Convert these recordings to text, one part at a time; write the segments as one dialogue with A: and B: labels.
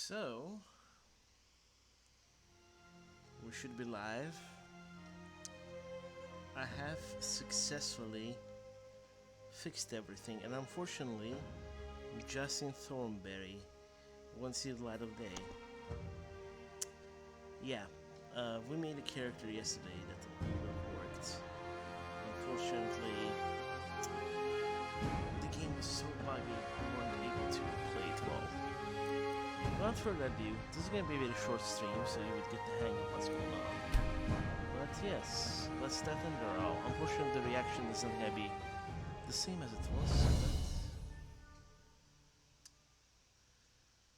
A: So, we should be live. I have successfully fixed everything, and unfortunately, Justin Thornberry won't see the light of day. Yeah, we made a character yesterday that would have worked. Unfortunately, the game was so buggy we weren't able to play it well. Without further ado, this is going to be a very short stream, so you would get the hang of what's going on. But yes, let's start Enderal. Unfortunately, the reaction isn't going to be the same as it was,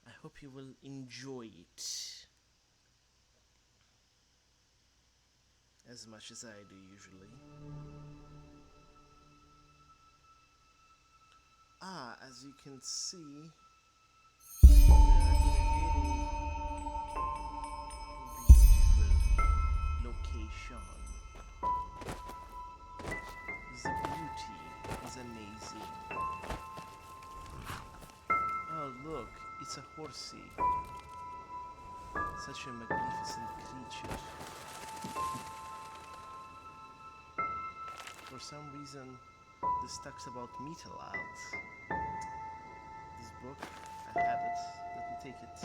A: but I hope you will enjoy it as much as I do usually. As you can see, we are in a very beautiful location. The beauty is amazing. Oh look, it's a horsey. Such a magnificent creature. For some reason, this talks about meat a lot. This book, I have it. Let me take it.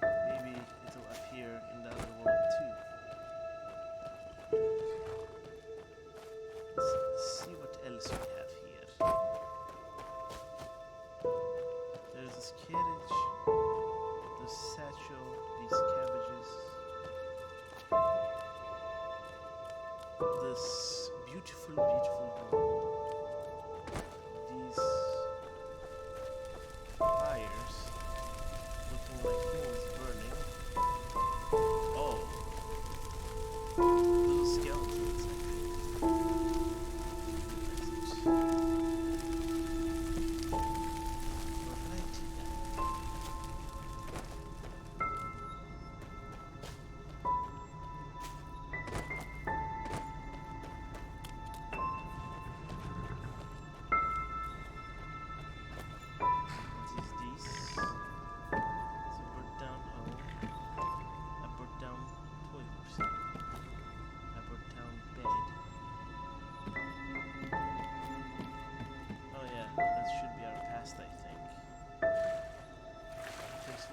A: Maybe it'll appear in the other world too. Let's see what else we have here. There's this carriage, this satchel, these cabbages, this beautiful, beautiful world. These fires looking like things burning. Oh, little skeletons,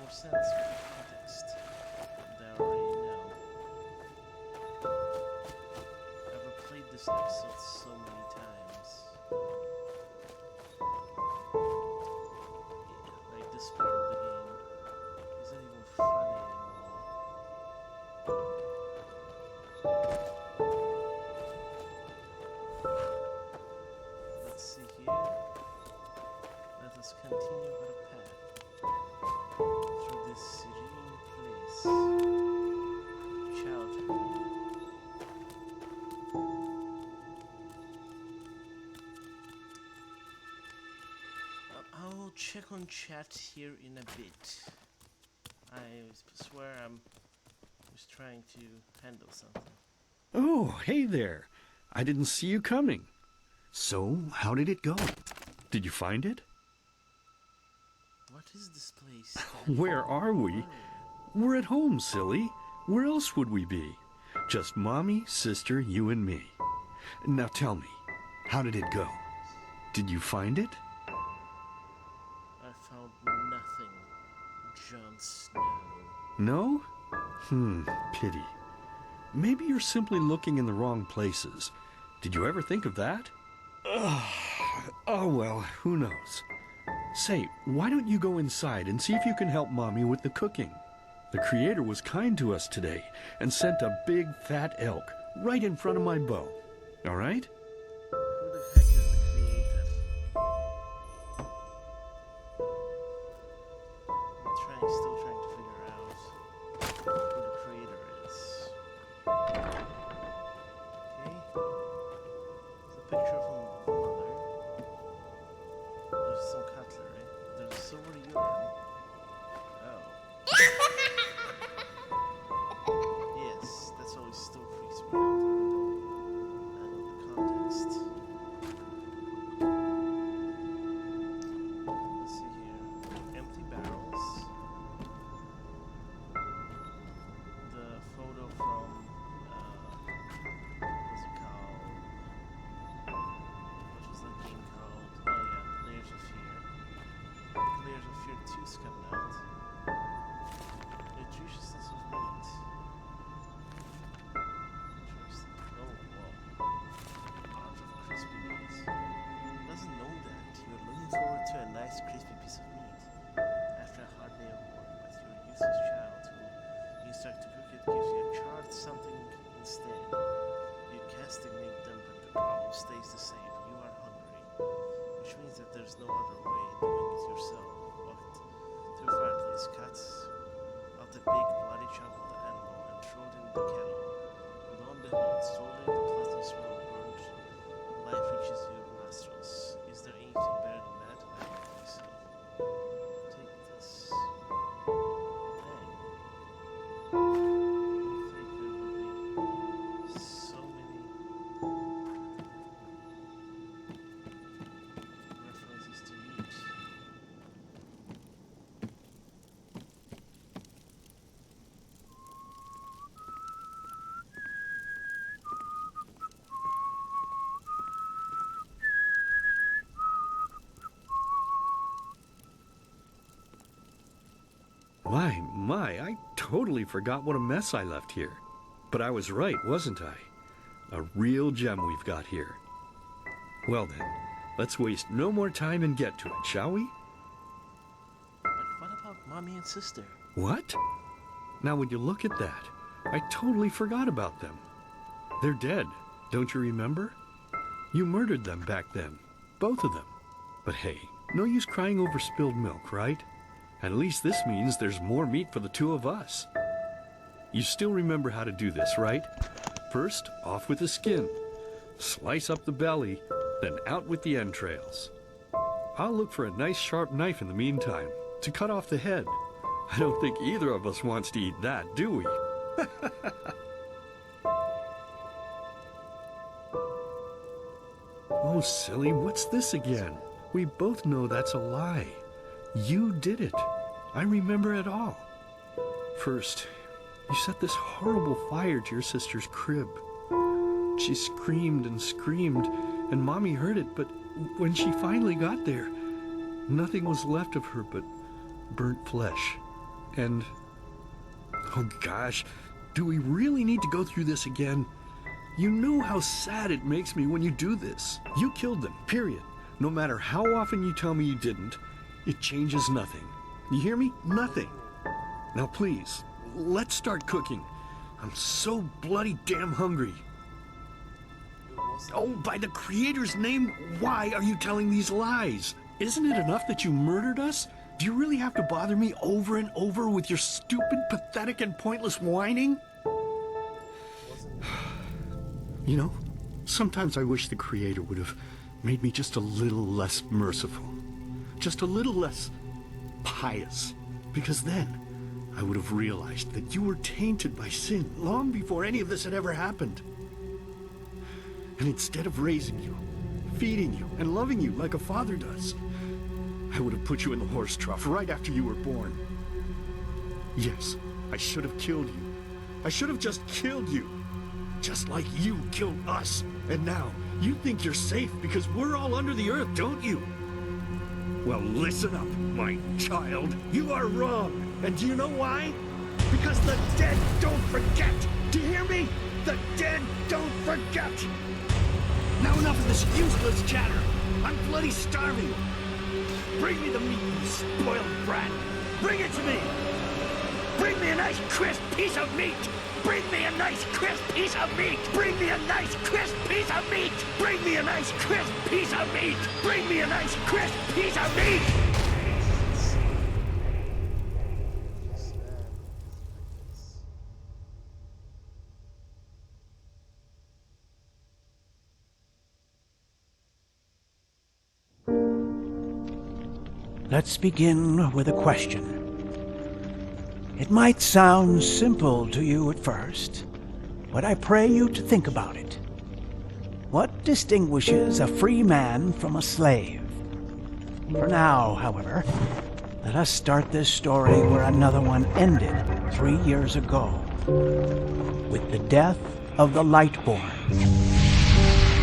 A: sense with the context. They already know. I've replayed this episode so many times. Yeah, like this part of the game isn't even funny anymore. Let's see here. Let us continue our path through this serene place. Childhood. I'll check on chat here in a bit. I swear I'm just trying to handle something.
B: Oh, hey there. I didn't see you coming. So, how did it go? Did you find it?
A: What is this place?
B: Where are we? We're at home, silly. Where else would we be? Just Mommy, sister, you and me. Now tell me, how did it go? Did you find it?
A: I found nothing, Jon Snow.
B: No? Pity. Maybe you're simply looking in the wrong places. Did you ever think of that? Oh well, who knows? Say, why don't you go inside and see if you can help Mommy with the cooking? The Creator was kind to us today and sent a big fat elk right in front of my bow. All right?
A: Who the heck is the Creator? Still trying to figure out who the Creator is. Okay. There's a picture of a mother. There's some cutlery. There's a silver urn. Oh. Yes, that's always still freaks me out. I know the context. Let's see here. Empty barrels. tooth coming out. Nutritiousness of meat. Interesting. Oh, wow. Art of crispy meat. Who doesn't know that? You're looking forward to a nice crispy piece of meat. After a hard day of work, but your useless child who you start to cook it gives you a charred something instead. You castigate them, but the problem stays the same. You are hungry. Which means that there's no other way doing it yourself. Walk to the fireplace, cut out a big bloody chunk of the animal and throw it in the kettle. And lo and behold, slowly the pleasant smell of burnt life reaches your nostrils. Is there anything better than that? I don't think so. Take this. Dang. I think there would be so many references to eat.
B: I totally forgot what a mess I left here. But I was right, wasn't I? A real gem we've got here. Well then, let's waste no more time and get to it, shall we?
A: But what about mommy and sister?
B: What? Now would you look at that? I totally forgot about them. They're dead, don't you remember? You murdered them back then, both of them. But hey, no use crying over spilled milk, right? At least this means there's more meat for the two of us. You still remember how to do this, right? First, off with the skin. Slice up the belly, then out with the entrails. I'll look for a nice sharp knife in the meantime to cut off the head. I don't think either of us wants to eat that, do we? Oh, silly, what's this again? We both know that's a lie. You did it. I remember it all. First, you set this horrible fire to your sister's crib. She screamed and screamed, and Mommy heard it, but when she finally got there, nothing was left of her but burnt flesh. And, oh gosh, do we really need to go through this again? You know how sad it makes me when you do this. You killed them, period. No matter how often you tell me you didn't, it changes nothing. You hear me? Nothing. Now please, let's start cooking. I'm so bloody damn hungry. Oh, by the Creator's name, why are you telling these lies? Isn't it enough that you murdered us? Do you really have to bother me over and over with your stupid, pathetic, and pointless whining? You know, sometimes I wish the Creator would have made me just a little less merciful. Just a little less pious. Because then I would have realized that you were tainted by sin long before any of this had ever happened. And instead of raising you, feeding you, and loving you like a father does, I would have put you in the horse trough right after you were born. Yes, I should have killed you. I should have just killed you. Just like you killed us. And now, you think you're safe because we're all under the earth, don't you? Well, listen up, my child. You are wrong. And do you know why? Because the dead don't forget. Do you hear me? The dead don't forget. Now enough of this useless chatter. I'm bloody starving. Bring me the meat, you spoiled brat. Bring it to me. Bring me a nice crisp piece of meat. Bring me a nice crisp piece of meat. Bring me a nice crisp piece of meat. Bring me a nice crisp piece of meat. Bring me a nice crisp piece of meat.
C: Let's begin with a question. It might sound simple to you at first, but I pray you to think about it. What distinguishes a free man from a slave? For now, however, let us start this story where another one ended 3 years ago, with the death of the Lightborn.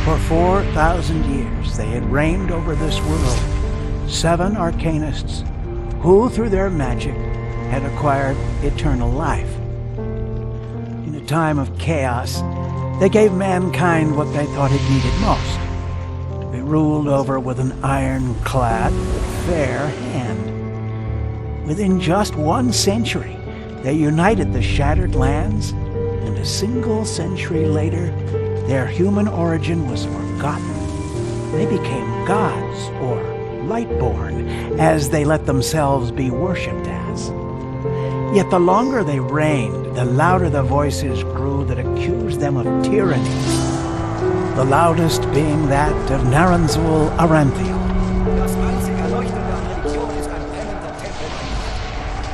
C: For 4,000 years they had reigned over this world, 7 arcanists who through their magic had acquired eternal life. In a time of chaos, they gave mankind what they thought it needed most, to be ruled over with an ironclad, fair hand. Within just 1 century, they united the shattered lands, and a single century later, their human origin was forgotten. They became gods, or Lightborn, as they let themselves be worshipped as. Yet the longer they reigned, the louder the voices grew that accused them of tyranny, the loudest being that of Naranzul Aranthiel.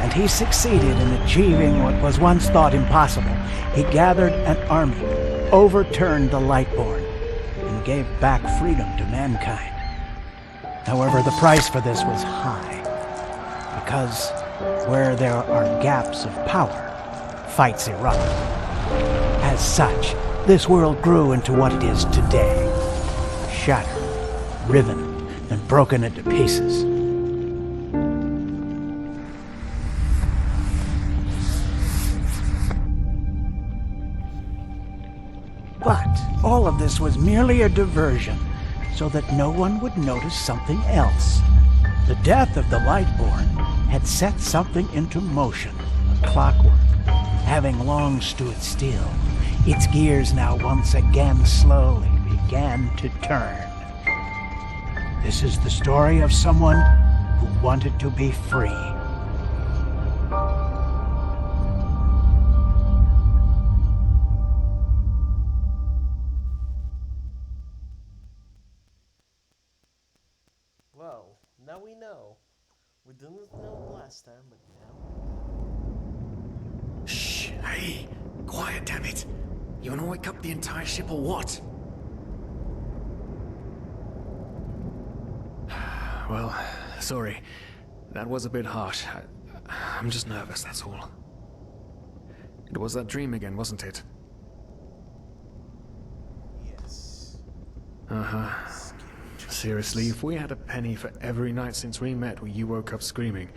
C: And he succeeded in achieving what was once thought impossible. He gathered an army, overturned the Lightborn, and gave back freedom to mankind. However, the price for this was high, because where there are gaps of power, fights erupt. As such, this world grew into what it is today, shattered, riven, and broken into pieces. But all of this was merely a diversion, so that no one would notice something else. The death of the Lightborn had set something into motion, a clockwork, having long stood still. Its gears now once again slowly began to turn. This is the story of someone who wanted to be free.
A: Well, now we know. We didn't know last time, but now...
D: Shh, hey, quiet, damn it. You wanna wake up the entire ship or what? Well, sorry. That was a bit harsh. I'm just nervous, that's all. It was that dream again, wasn't it?
A: Yes.
D: Uh-huh. Seriously, if we had a penny for every night since we met where you woke up screaming,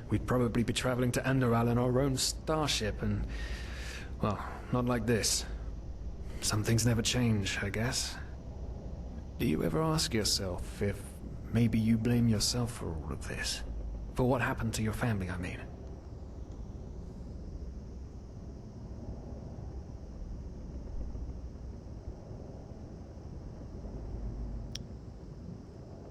D: we'd probably be traveling to Enderal in our own starship and... well, not like this. Some things never change, I guess. Do you ever ask yourself if maybe you blame yourself for all of this? For what happened to your family, I mean?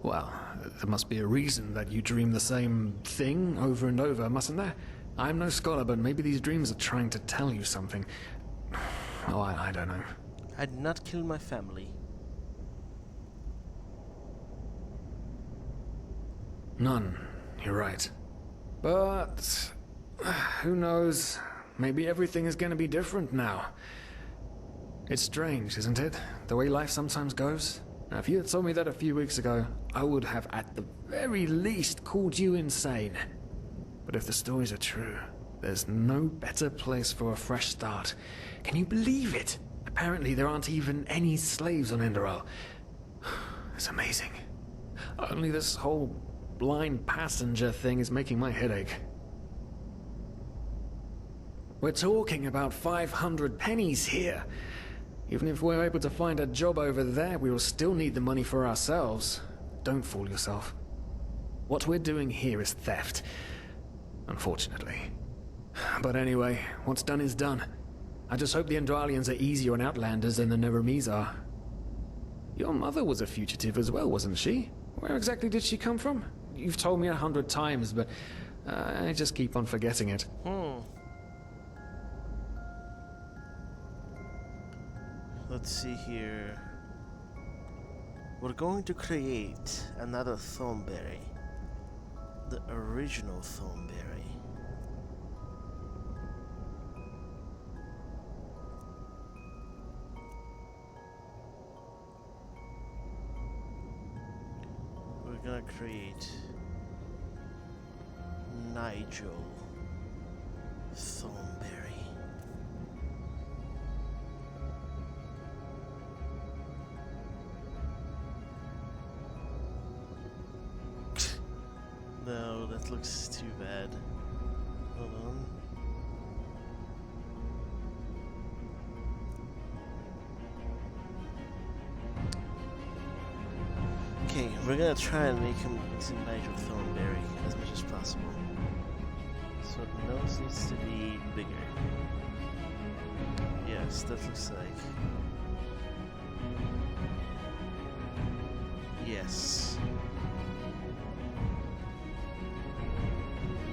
D: Well, there must be a reason that you dream the same thing over and over, mustn't there? I'm no scholar, but maybe these dreams are trying to tell you something. Oh, I don't know.
A: I did not kill my family.
D: None, you're right. But... who knows? Maybe everything is gonna be different now. It's strange, isn't it? The way life sometimes goes? Now, if you had told me that a few weeks ago, I would have at the very least called you insane. But if the stories are true, there's no better place for a fresh start. Can you believe it? Apparently there aren't even any slaves on Enderal. It's amazing. Only this whole blind passenger thing is making my head ache. We're talking about 500 pennies here. Even if we're able to find a job over there, we will still need the money for ourselves. Don't fool yourself. What we're doing here is theft. Unfortunately. But anyway, what's done is done. I just hope the Endralians are easier on Outlanders than the Neramis are. Your mother was a fugitive as well, wasn't she? Where exactly did she come from? You've told me 100 times, but I just keep on forgetting it.
A: Let's see here. We're going to create another Thornberry. The original Thornberry. We're gonna create Nigel Thornberry. No, that looks too bad. Hold on. Okay, we're gonna try and make him into Nigel Thornberry as much as possible. So the nose needs to be bigger. Yes, that looks like. Yes.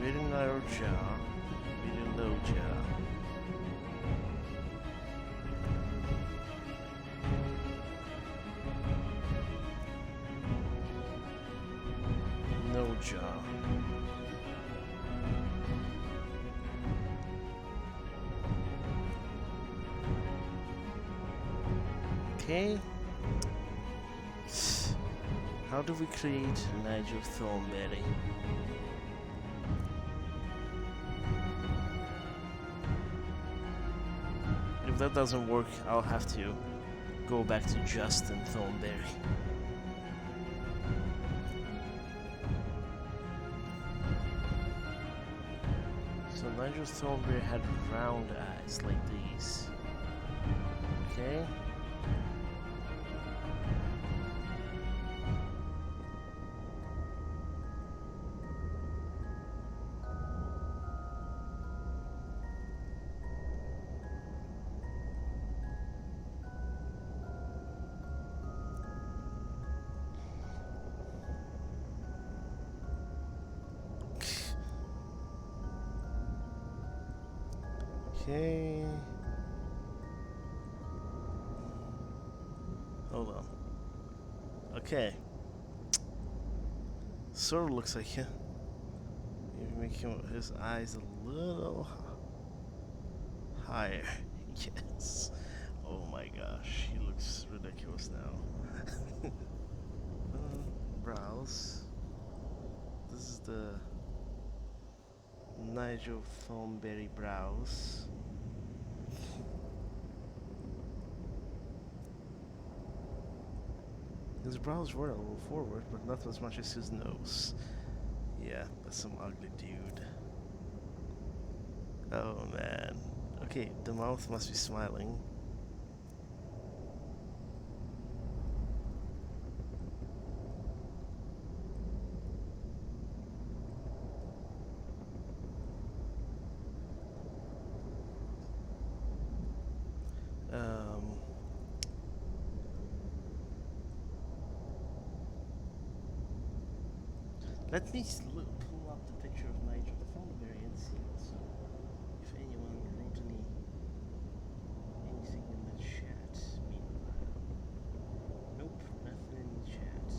A: Really narrow jaw, really low jaw. No jaw. Okay. How do we create Nigel Thornberry? If that doesn't work, I'll have to go back to Justin Thornberry. So Nigel Thornberry had round eyes like these. Okay. Okay. Hold on. Okay. Sort of looks like him. Maybe make his eyes a little higher. Yes. Oh my gosh, he looks ridiculous now. Brows. This is the Nigel Thornberry brows. His brows were a little forward, but not as much as his nose. Yeah, that's some ugly dude. Oh man. Okay, the mouth must be smiling. Let me pull up the picture of Nigel Thornberry and see also if anyone wrote anything in the chat. Meanwhile, nope, nothing in the chat.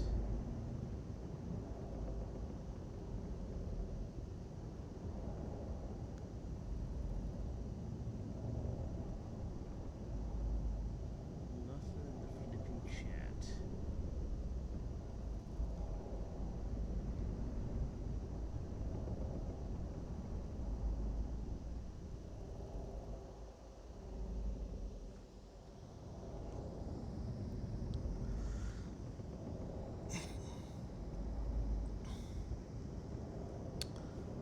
A: Nothing in the flipping chat.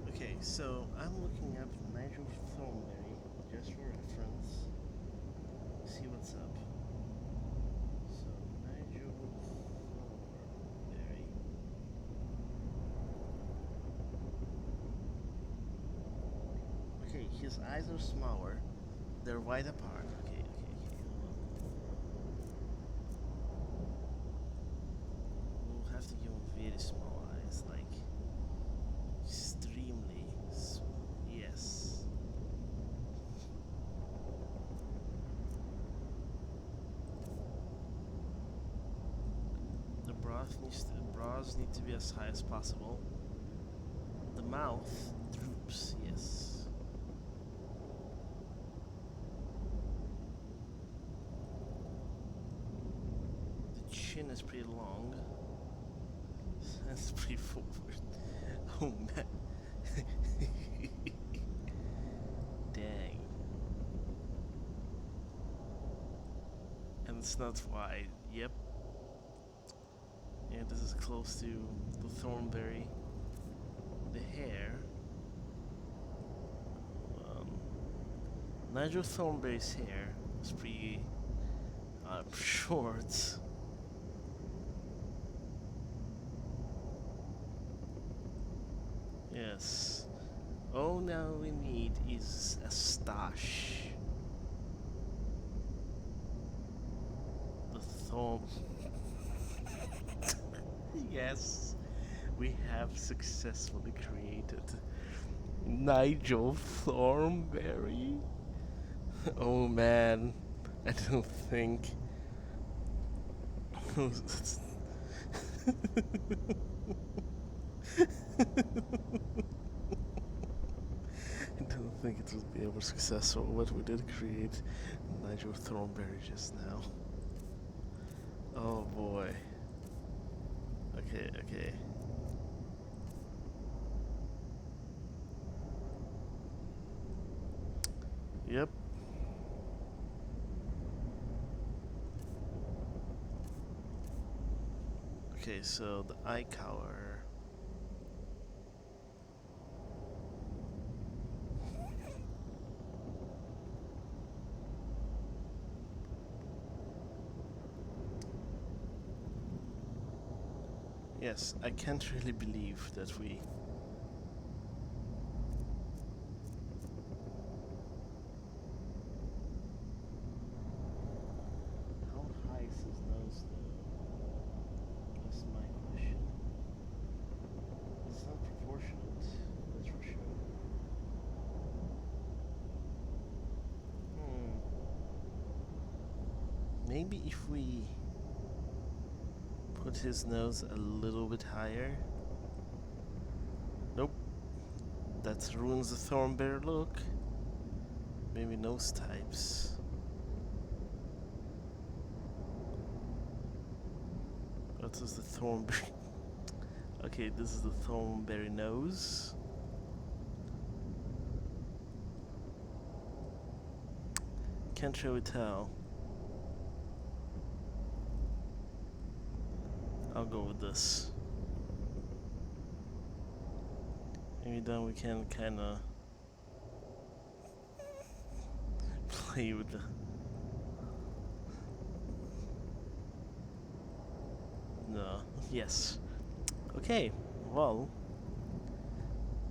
A: Okay, so I'm looking up Nigel Thornberry just for reference. See what's up. So Nigel Thornberry. Okay, his eyes are smaller. They're wide apart. Okay, hold on. We'll have to give him very small eyes, like extremely small. Yes. The brows need to be as high as possible. The mouth droops, yes. The chin is pretty long. That's pretty forward. Oh man. Dang. And it's not wide. Yep. Yeah, this is close to the Thornberry. hair. Nigel Thornberry's hair is pretty short. Yes. All now we need is a stash. The Thorn. Yes, we have successfully created Nigel Thornberry. Oh man, I don't think. I don't think it would be ever successful, but we did create Nigel Thornberry just now. Oh boy. Okay, okay. Yep. Okay, so the eye color. Yes, I can't really believe that we... How high is his nose though? That's my question. It's not proportionate, that's for sure. Maybe if we put his nose a little bit higher. Nope. That ruins the Thornberry look. Maybe nose types. What is the Thornberry? Okay, this is the Thornberry nose. Can't really tell. I'll go with this. Maybe then we can kinda play with the... No. Yes. Okay, well,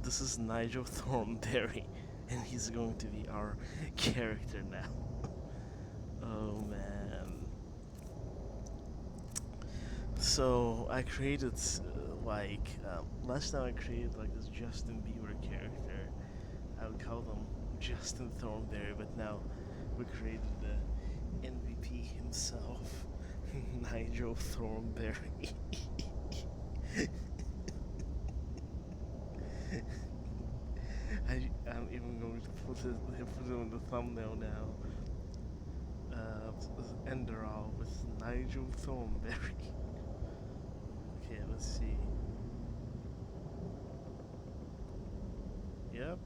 A: this is Nigel Thornberry, and he's going to be our character now. Oh man. So I created last time I created like this Justin Bieber character. I would call them Justin Thornberry, but now we created the MVP himself, Nigel Thornberry. I'm even going to put it in the thumbnail now. Enderal with Nigel Thornberry. Okay, let's see. Yep.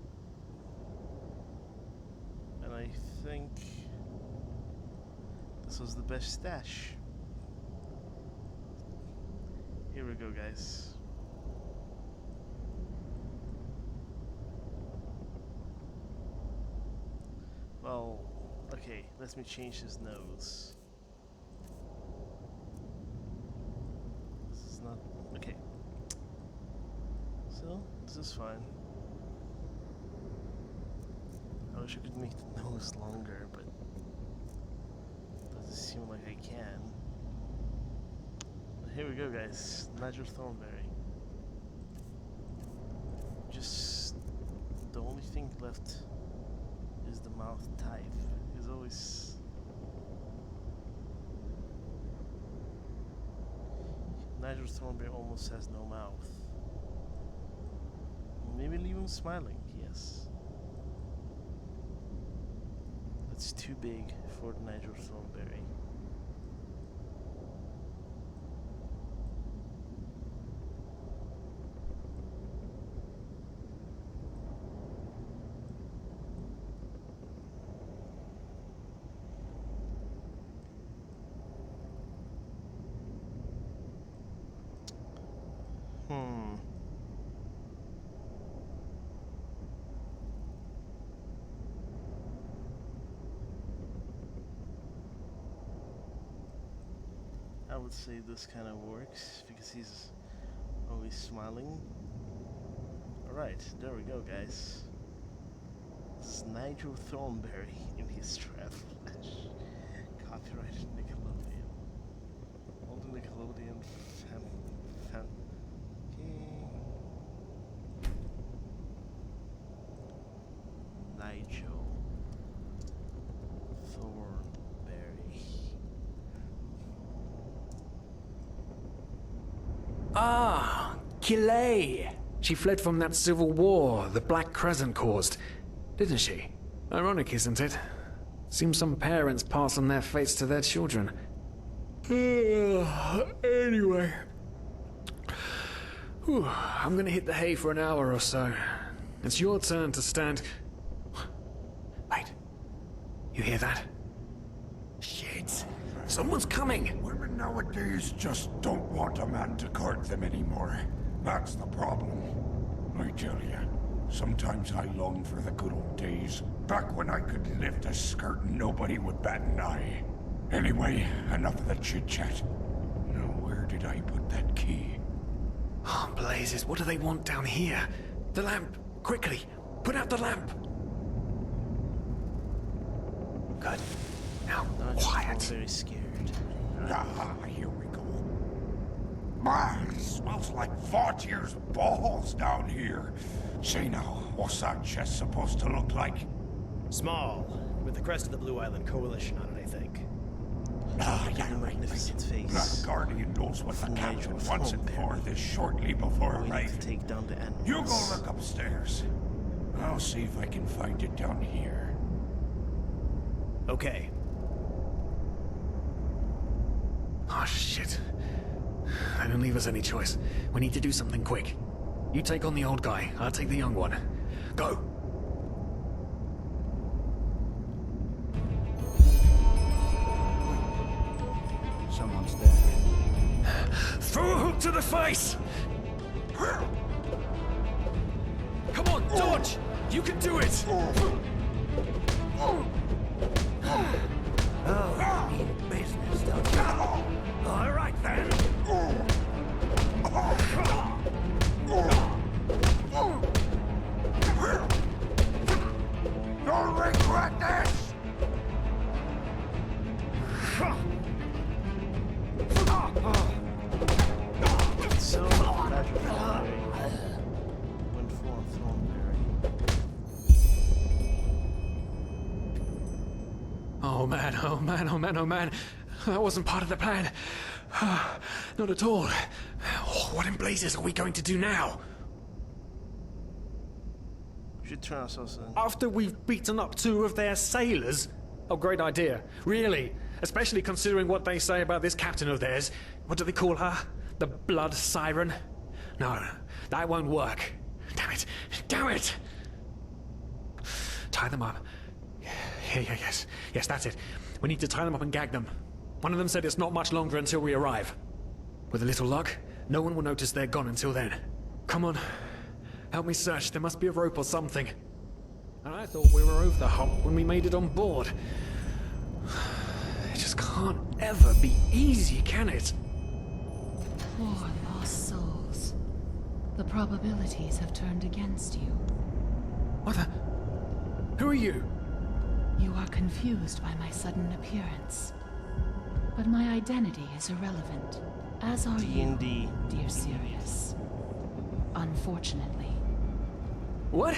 A: And I think this was the best stash. Here we go, guys. Well, okay, let me change his nose. This is not... okay. So, this is fine. I wish I could make the nose longer, but doesn't seem like I can. But here we go, guys. Nigel Thornberry. Just the only thing left is the mouth type. He's always... Nigel Thornberry almost has no mouth. Maybe leave him smiling, yes. That's too big for Nigel Thornberry. would say this kind of works because he's always smiling. Alright, there we go, guys. This is Nigel Thornberry in his trash. Copyrighted Nickelodeon. All the Nickelodeon fan. Nigel Thornberry.
D: Ah, Kilay. She fled from that civil war the Black Crescent caused, didn't she? Ironic, isn't it? Seems some parents pass on their fates to their children. Anyway. Whew, I'm gonna hit the hay for an hour or so. It's your turn to stand... Wait. You hear that? Shit. Someone's coming!
E: Women nowadays just don't want a man to court them anymore. That's the problem. I tell you, sometimes I long for the good old days. Back when I could lift a skirt and nobody would bat an eye. Anyway, enough of the chit-chat. Now, where did I put that key?
D: Oh, blazes, what do they want down here? The lamp! Quickly! Put out the lamp! Good. Now,
A: I'm
D: quiet.
A: very scared.
E: Ah, here we go. Man, it smells like 4 years balls down here. Say now, what's that chest supposed to look like?
F: Small, with the crest of the Blue Island Coalition on it, I think.
E: Ah,
A: Look at the magnificent face.
E: That guardian knows what the
A: Nigel
E: captain wants it for
A: Thornberry.
E: this shortly before
A: We need to
E: arriving.
A: take down the animals.
E: You go look upstairs. I'll see if I can find it down here.
F: Okay.
D: Oh, shit. They don't leave us any choice. We need to do something quick. You take on the old guy, I'll take the young one. Go!
C: Someone's there.
D: Throw a hook to the face! Come on, dodge! You can do it!
C: Oh, you mean business, don't you? All right, then.
E: You'll regret this!
A: So, Nigel Thornberry went for Thornberry.
D: Oh man, oh man, oh man, oh man. That wasn't part of the plan. Not at all. What in blazes are we going to do now?
A: We should turn ourselves in.
D: After we've beaten up 2 of their sailors? Oh, great idea. Really. Especially considering what they say about this captain of theirs. What do they call her? The blood siren? No, that won't work. Damn it. Damn it! Tie them up. Yes. Yes, that's it. We need to tie them up and gag them. One of them said it's not much longer until we arrive. With a little luck, no one will notice they're gone until then. Come on. Help me search. There must be a rope or something. And I thought we were over the hump when we made it on board. It just can't ever be easy, can it?
G: Poor lost souls. The probabilities have turned against you.
D: What the... Who are you?
G: You are confused by my sudden appearance. But my identity is irrelevant, as are you,
A: D&D.
G: dear Sirius. Unfortunately.
D: What?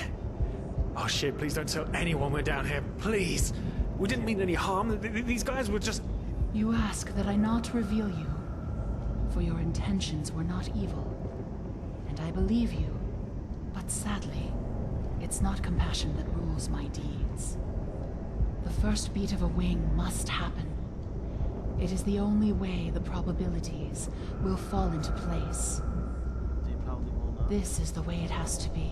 D: Oh shit, please don't tell anyone we're down here, please. We didn't mean any harm. These guys were just...
G: You ask that I not reveal you, for your intentions were not evil. And I believe you. But sadly, it's not compassion that rules my deeds. The first beat of a wing must happen. It is the only way the probabilities will fall into place.
A: They probably will not.
G: This is the way it has to be.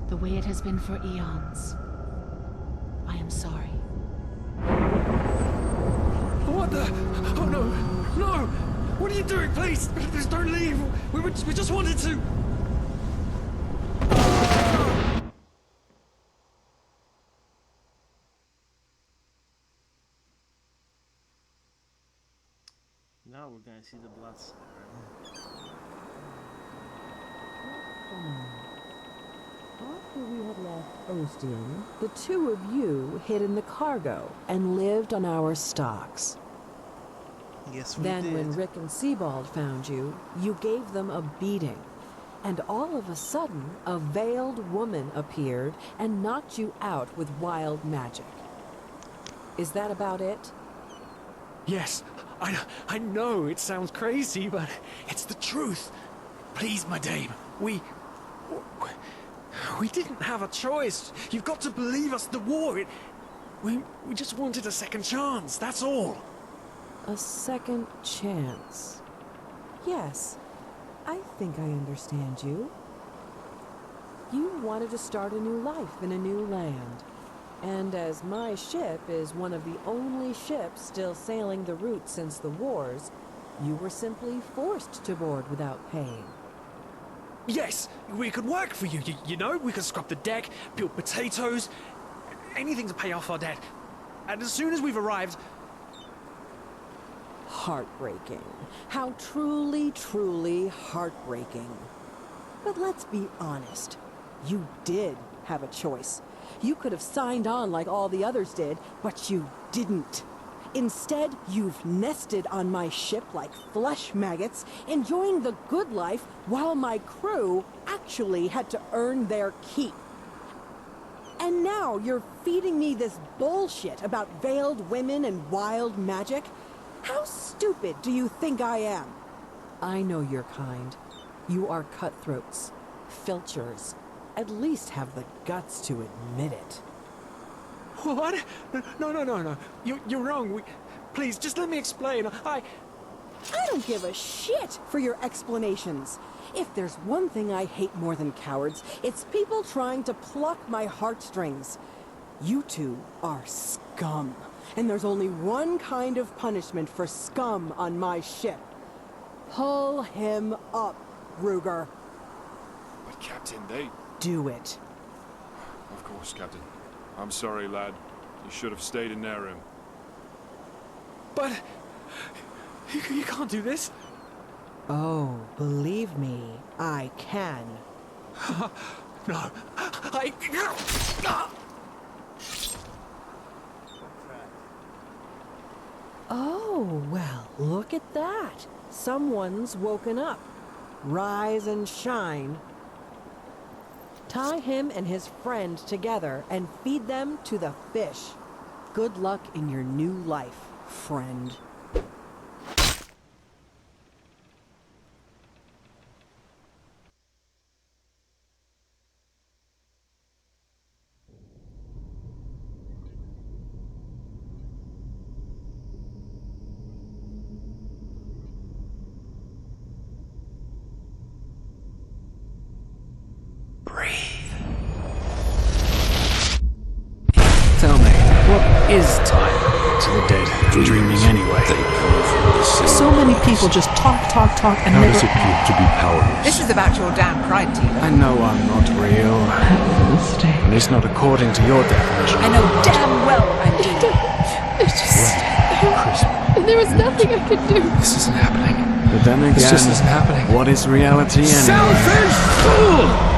G: The way it has been for eons. I am sorry.
D: What the... Oh no! No! What are you doing, please? Please don't leave! We just wanted to...
A: Now Now we're gonna see the blood siren.
H: After we had left Ostian, the two of you hid in the cargo and lived on our stocks.
A: Yes, we
H: Then
A: did.
H: when Rick and Sebald found you, you gave them a beating. And all of a sudden, a veiled woman appeared and knocked you out with wild magic. Is that about it?
D: Yes, I know it sounds crazy, but it's the truth. Please, my dame, we didn't have a choice. You've got to believe us. The war, we just wanted a second chance. That's all.
H: A second chance. Yes, I think I understand you. You wanted to start a new life in a new land. And as my ship is one of the only ships still sailing the route since the wars, you were simply forced to board without paying.
D: Yes, we could work for you. You know, we could scrub the deck, peel potatoes, anything to pay off our debt. And as soon as we've arrived...
H: Heartbreaking. How truly, truly heartbreaking. But let's be honest. You did have a choice. You could have signed on like all the others did, but you didn't. Instead, you've nested on my ship like flesh maggots, enjoying the good life while my crew actually had to earn their keep. And now you're feeding me this bullshit about veiled women and wild magic? How stupid do you think I am? I know your kind. You are cutthroats, filchers. At least have the guts to admit it.
D: What? No. You're wrong. Please, just let me explain. I
H: don't give a shit for your explanations. If there's one thing I hate more than cowards, it's people trying to pluck my heartstrings. You two are scum. And there's only one kind of punishment for scum on my ship. Pull him up, Ruger.
I: But Captain, they...
H: Do it.
I: Of course, Captain. I'm sorry, lad. You should have stayed in their room.
D: But... You can't do this.
H: Oh, believe me, I can.
D: No,
H: Oh, well, look at that. Someone's woken up. Rise and shine. Tie him and his friend together and feed them to the fish. Good luck in your new life, friend.
D: Tell me, what is time to the dead? Dreaming anyway.
J: So many people just talk, and
B: How
J: never...
B: does it feel to be powerless?
J: This is about your damn pride, Tina.
D: I know I'm not real. At least not according to your definition.
J: I know damn well I'm doing.
K: It's just... There was nothing I could do.
D: This isn't happening. But then again,
I: this just isn't happening.
D: What is reality anyway?
I: Selfish fool!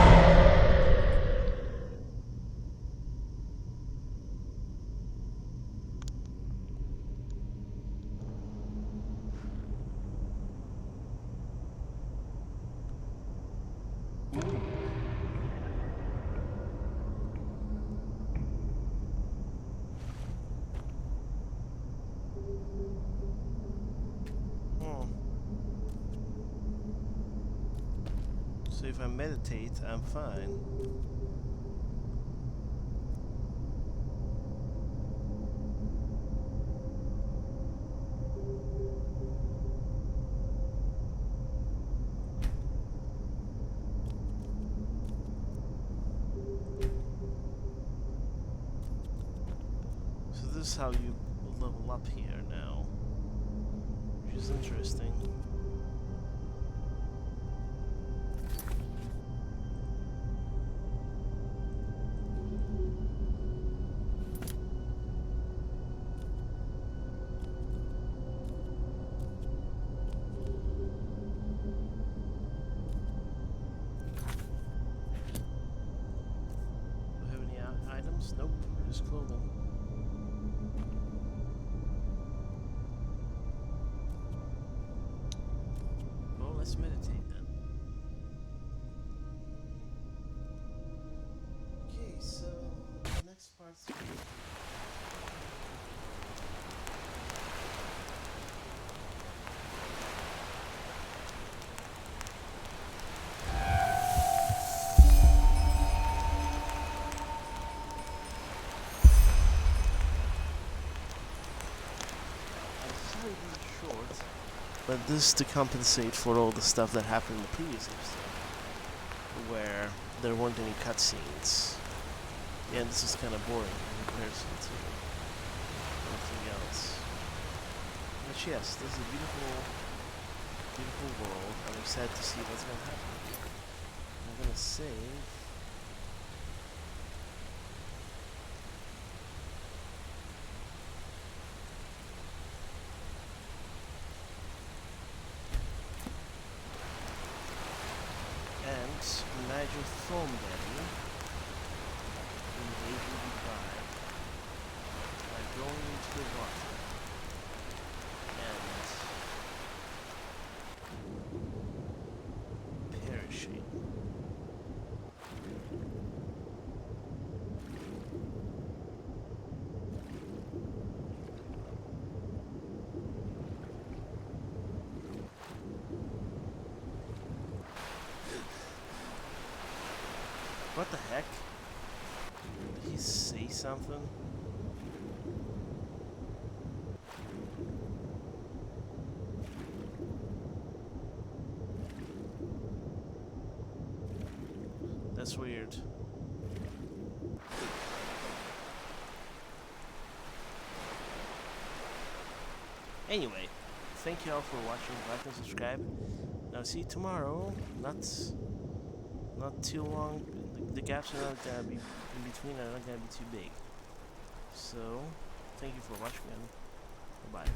A: So if I meditate, I'm fine. So this is how you level up here now, which is interesting. But this is to compensate for all the stuff that happened in the previous episode, where there weren't any cutscenes. Yeah, this is kind of boring in comparison to everything else. But yes, this is a beautiful, beautiful world. I'm excited to see what's going to happen here. I'm going to save. Nigel Thornberry invade will be by going into the water and perishing. What the heck? Did he say something? That's weird. Anyway, thank you all for watching. Like and subscribe. Now see you tomorrow. Not too long. The gaps are not gonna be in between are not gonna be too big. So, thank you for watching and bye.